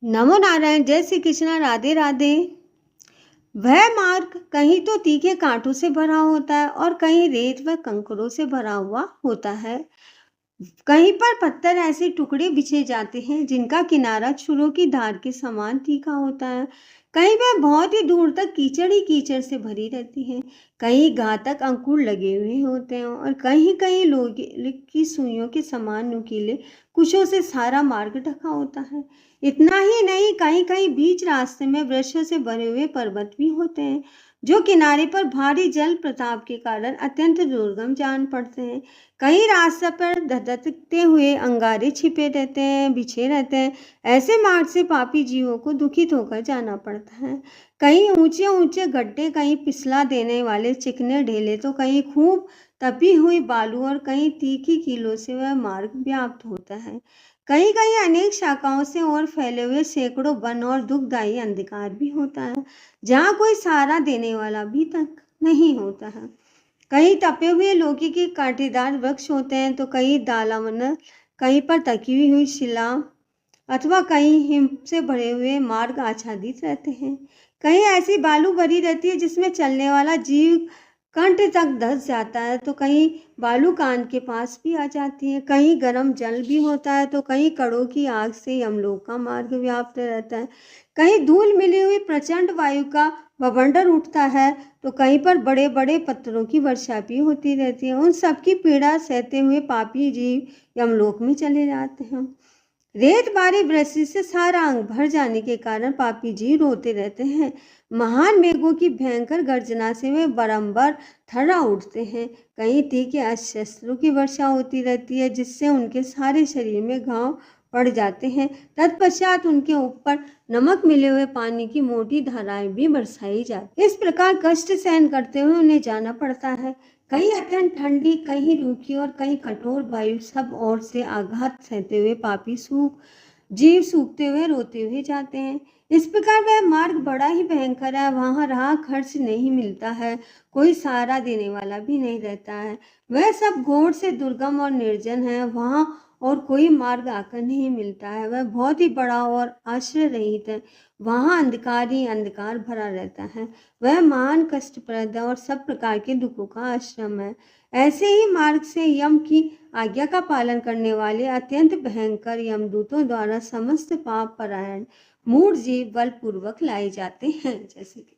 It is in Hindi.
नमो नारायण, जय श्री कृष्णा, राधे राधे। वह मार्ग कहीं तो तीखे कांटों से भरा होता है और कहीं रेत व कंकरों से भरा हुआ होता है। कहीं पर पत्थर ऐसे टुकड़े बिछे जाते हैं जिनका किनारा छुरों की धार के समान तीखा होता है। कहीं वह बहुत ही दूर तक कीचड़ ही कीचड़ से भरी रहती है। कहीं घातक अंकुर लगे हुए होते हैं और कहीं कहीं लोग की सुइयों के समान नुकीले कुशों से सारा मार्ग ढका होता है। इतना ही नहीं, कहीं कहीं बीच रास्ते में वृक्षों से भरे हुए पर्वत भी होते हैं जो किनारे पर भारी जल प्रताप के कारण अत्यंत दुर्गम जान पड़ते हैं। कई रास्ते पर धधकते हुए अंगारे छिपे रहते हैं, बिछे रहते हैं। ऐसे मार्ग से पापी जीवों को दुखित होकर जाना पड़ता है। कहीं ऊंचे ऊंचे गड्ढे, कहीं फिसला देने वाले चिकने ढेले, तो कहीं खूब तपी हुई बालू और कहीं तीखी कीलों से वह मार्ग व्याप्त होता है। कहीं कहीं अनेक शाखाओं से और फैले हुए सैकड़ों वन और दुखदायी अंधकार भी होता है जहाँ कोई सहारा देने वाला भी तक नहीं होता है। कहीं तपे हुए लौकी के कांटेदार वृक्ष होते हैं तो कहीं दालावन, कहीं पर तकी हुई शिला अथवा कहीं हिम से भरे हुए मार्ग आच्छादित रहते हैं। कहीं ऐसी बालू भरी रहती है जिसमें चलने वाला जीव कंठ तक धंस जाता है, तो कहीं बालू कान के पास भी आ जाती है। कहीं गर्म जल भी होता है तो कहीं कड़ों की आग से यमलोक का मार्ग व्याप्त रहता है। कहीं धूल मिली हुई प्रचंड वायु का बवंडर उठता है तो कहीं पर बड़े बड़े पत्थरों की वर्षा भी होती रहती है। उन सबकी पीड़ा सहते हुए पापी जीव यमलोक में चले जाते हैं। रेत बारी वृष्टि से सारा अंग भर जाने के कारण पापी जी रोते रहते हैं। महान मेघों की भयंकर गर्जना से वे बारंबार थर्रा उठते हैं। कहीं तीखे अशस्त्रों की वर्षा होती रहती है जिससे उनके सारे शरीर में घाव पड़ जाते हैं। तत्पश्चात उनके ऊपर नमक मिले हुए पानी की मोटी धाराएं भी बरसाई जाती। इस प्रकार कष्ट सहन करते हुए उन्हें जाना पड़ता है। कहीं अत्यंत ठंडी, कहीं रूखी और कहीं कठोर वायु, सब ओर से आघात सहते हुए पापी जीव सूखते हुए रोते हुए जाते हैं। इस प्रकार वह मार्ग बड़ा ही भयंकर है। वहां राह खर्च नहीं मिलता है, कोई सहारा देने वाला भी नहीं रहता है। वह सब घोर से दुर्गम और निर्जन है। वहां और कोई मार्ग आकर नहीं मिलता है। वह बहुत ही बड़ा और आश्रय रहित है। वहां अंधकार ही अंधकार भरा रहता है। वह महान कष्टप्रद और सब प्रकार के दुखों का आश्रम है। ऐसे ही मार्ग से यम की आज्ञा का पालन करने वाले अत्यंत भयंकर यमदूतों द्वारा समस्त पाप परायण मूढ़ जीव बलपूर्वक लाए जाते हैं। जैसे कि